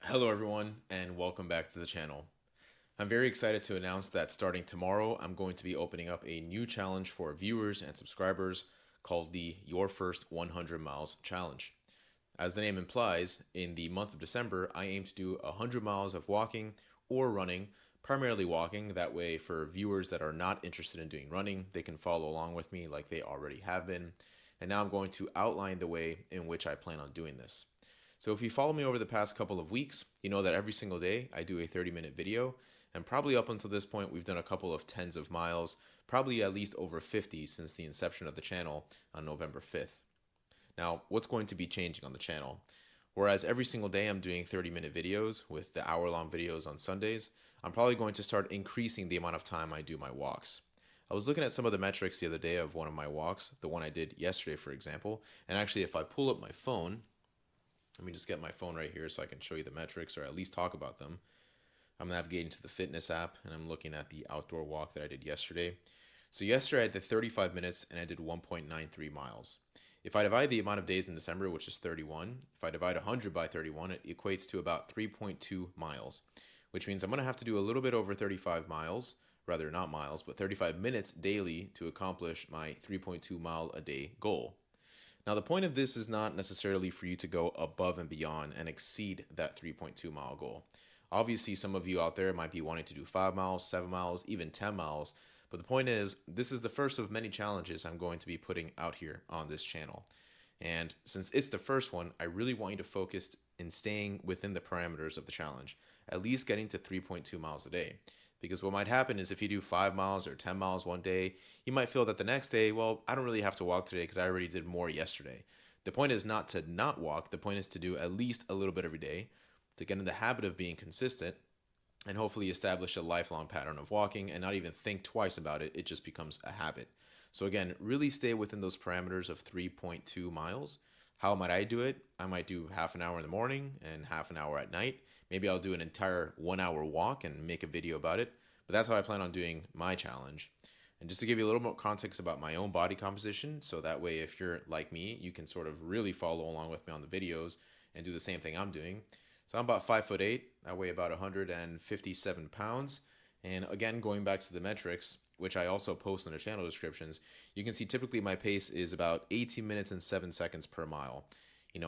Hello everyone and welcome back to the channel. I'm very excited to announce that starting tomorrow, I'm going to be opening up a new challenge for viewers and subscribers called the Your First 100 Miles Challenge. As the name implies, in the month of December, I aim to do 100 miles of walking or running, primarily walking. That way, for viewers that are not interested in doing running, they can follow along with me like they already have been. And now I'm going to outline the way in which I plan on doing this. So if you follow me over the past couple of weeks, you know that every single day I do a 30-minute video. And probably up until this point, we've done a couple of tens of miles, probably at least over 50 since the inception of the channel on November 5th. Now, what's going to be changing on the channel? Whereas every single day I'm doing 30-minute videos with the hour-long videos on Sundays, I'm probably going to start increasing the amount of time I do my walks. I was looking at some of the metrics the other day of one of my walks, the one I did yesterday, for example, and actually if I pull up my phone, let me just get my phone right here so I can show you the metrics or at least talk about them. I'm navigating to the fitness app and I'm looking at the outdoor walk that I did yesterday. So yesterday I did 35 minutes and I did 1.93 miles. If I divide the amount of days in December, which is 31, if I divide 100 by 31, it equates to about 3.2 miles, which means I'm going to have to do a little bit over 35 miles, rather not miles, but 35 minutes daily to accomplish my 3.2 mile a day goal. Now, the point of this is not necessarily for you to go above and beyond and exceed that 3.2 mile goal. Obviously, some of you out there might be wanting to do 5 miles, 7 miles, even 10 miles. But the point is, this is the first of many challenges I'm going to be putting out here on this channel. And since it's the first one, I really want you to focus in staying within the parameters of the challenge, at least getting to 3.2 miles a day. Because what might happen is if you do 5 miles or 10 miles one day, you might feel that the next day, well, I don't really have to walk today because I already did more yesterday. The point is not to not walk, the point is to do at least a little bit every day, to get in the habit of being consistent, and hopefully establish a lifelong pattern of walking and not even think twice about it. It just becomes a habit. So, again, really stay within those parameters of 3.2 miles. How might I do it? I might do half an hour in the morning and half an hour at night. Maybe I'll do an entire 1 hour walk and make a video about it. But that's how I plan on doing my challenge. And just to give you a little more context about my own body composition, so that way, if you're like me, you can sort of really follow along with me on the videos and do the same thing I'm doing. So I'm about 5'8". I weigh about 157 pounds. And again, going back to the metrics, which I also post in the channel descriptions, you can see typically my pace is about 18 minutes and 7 seconds per mile.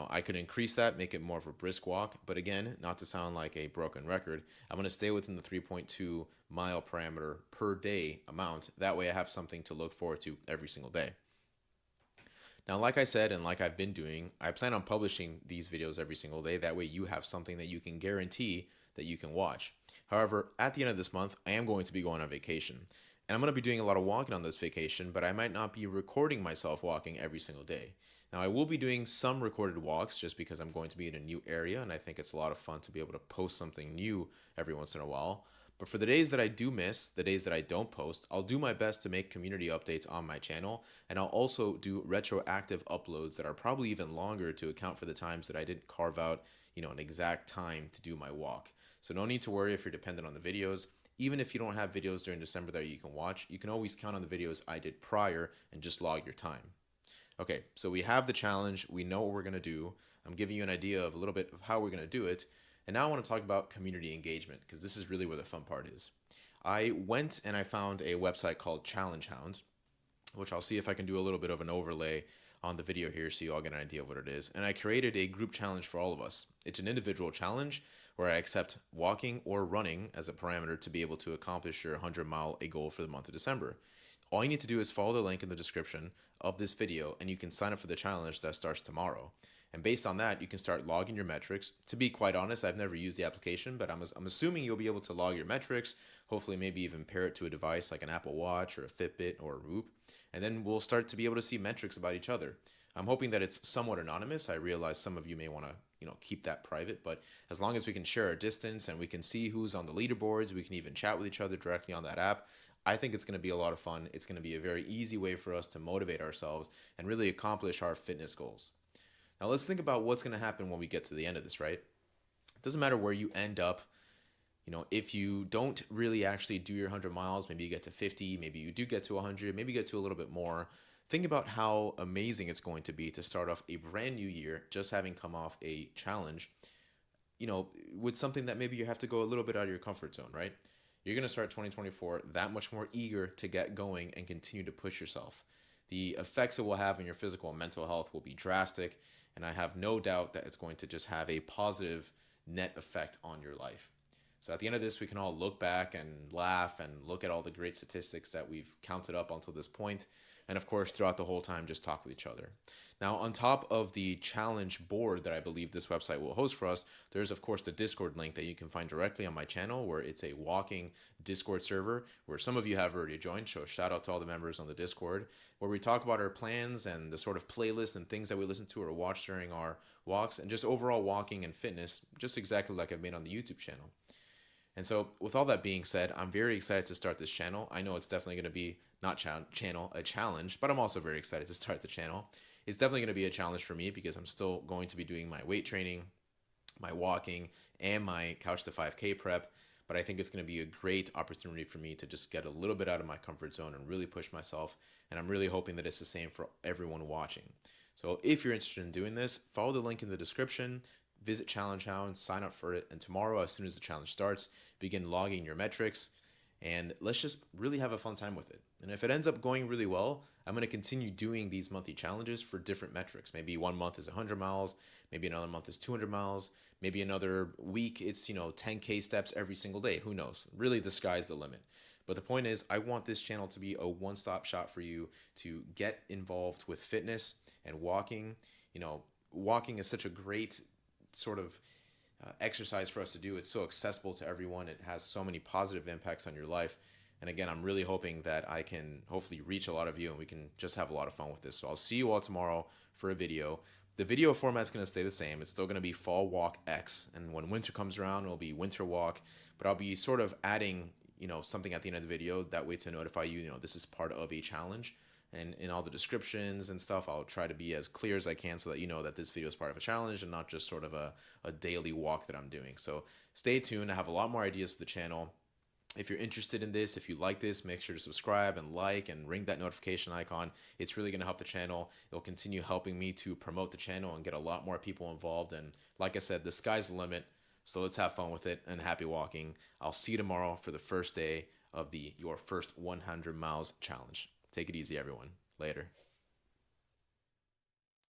I could increase that, make it more of a brisk walk, but again, not to sound like a broken record, I'm going to stay within the 3.2 mile parameter per day amount. That way I have something to look forward to every single day. Now, like I said, and like I've been doing, I plan on publishing these videos every single day. That way you have something that you can guarantee that you can watch. However, at the end of this month, I am going to be going on vacation. And I'm going to be doing a lot of walking on this vacation, but I might not be recording myself walking every single day. Now, I will be doing some recorded walks just because I'm going to be in a new area, and I think it's a lot of fun to be able to post something new every once in a while. But for the days that I do miss, the days that I don't post, I'll do my best to make community updates on my channel, and I'll also do retroactive uploads that are probably even longer to account for the times that I didn't carve out, an exact time to do my walk. So no need to worry if you're dependent on the videos. Even if you don't have videos during December that you can watch, you can always count on the videos I did prior and just log your time. Okay, so we have the challenge. We know what we're going to do. I'm giving you an idea of a little bit of how we're going to do it. And now I want to talk about community engagement because this is really where the fun part is. I went and I found a website called Challenge Hound, which I'll see if I can do a little bit of an overlay on the video here so you all get an idea of what it is. And I created a group challenge for all of us. It's an individual challenge where I accept walking or running as a parameter to be able to accomplish your 100-mile a goal for the month of December. All you need to do is follow the link in the description of this video and you can sign up for the challenge that starts tomorrow. And based on that, you can start logging your metrics. To be quite honest, I've never used the application, but I'm assuming you'll be able to log your metrics, hopefully maybe even pair it to a device like an Apple Watch or a Fitbit or a Whoop, and then we'll start to be able to see metrics about each other. I'm hoping that it's somewhat anonymous. I realize some of you may want to keep that private, but as long as we can share our distance and we can see who's on the leaderboards, we can even chat with each other directly on that app. I think it's going to be a lot of fun. It's going to be a very easy way for us to motivate ourselves and really accomplish our fitness goals. Now let's think about what's going to happen when we get to the end of this, right? It doesn't matter where you end up. If you don't really actually do your 100 miles, maybe you get to 50, maybe you do get to 100, maybe you get to a little bit more. Think about how amazing it's going to be to start off a brand new year just having come off a challenge with something that maybe you have to go a little bit out of your comfort zone, right? You're going to start 2024 that much more eager to get going and continue to push yourself. The effects it will have on your physical and mental health will be drastic, and I have no doubt that it's going to just have a positive net effect on your life. So at the end of this, we can all look back and laugh and look at all the great statistics that we've counted up until this point, and of course, throughout the whole time, just talk with each other. Now, on top of the challenge board that I believe this website will host for us, there's of course the Discord link that you can find directly on my channel, where it's a walking Discord server where some of you have already joined. So shout out to all the members on the Discord, where we talk about our plans and the sort of playlists and things that we listen to or watch during our walks, and just overall walking and fitness, just exactly like I've made on the YouTube channel. And so, with all that being said, I'm very excited to start this channel. I know it's definitely going to be not a challenge, but I'm also very excited to start the channel. It's definitely going to be a challenge for me because I'm still going to be doing my weight training, my walking, and my couch to 5K prep. But I think it's going to be a great opportunity for me to just get a little bit out of my comfort zone and really push myself. And I'm really hoping that it's the same for everyone watching. So if you're interested in doing this, follow the link in the description, visit Challenge Hound, sign up for it, and tomorrow, as soon as the challenge starts, begin logging your metrics, and let's just really have a fun time with it. And if it ends up going really well, I'm going to continue doing these monthly challenges for different metrics. Maybe one month is 100 miles, maybe another month is 200 miles, maybe another week it's 10K steps every single day. Who knows? Really, the sky's the limit. But the point is, I want this channel to be a one-stop shop for you to get involved with fitness and walking. Walking is such a great sort of exercise for us to do. It's so accessible to everyone. It has so many positive impacts on your life. And again, I'm really hoping that I can hopefully reach a lot of you and we can just have a lot of fun with this. So I'll see you all tomorrow for a video. The video format's going to stay the same. It's still going to be Fall Walk X. And when winter comes around, it'll be Winter Walk. But I'll be sort of adding, something at the end of the video. That way to notify you, this is part of a challenge. And in all the descriptions and stuff, I'll try to be as clear as I can so that you know that this video is part of a challenge and not just sort of a daily walk that I'm doing. So stay tuned. I have a lot more ideas for the channel. If you're interested in this, if you like this, make sure to subscribe and like and ring that notification icon. It's really going to help the channel. It'll continue helping me to promote the channel and get a lot more people involved. And like I said, the sky's the limit. So let's have fun with it and happy walking. I'll see you tomorrow for the first day of the Your First 100 Miles Challenge. Take it easy, everyone. Later.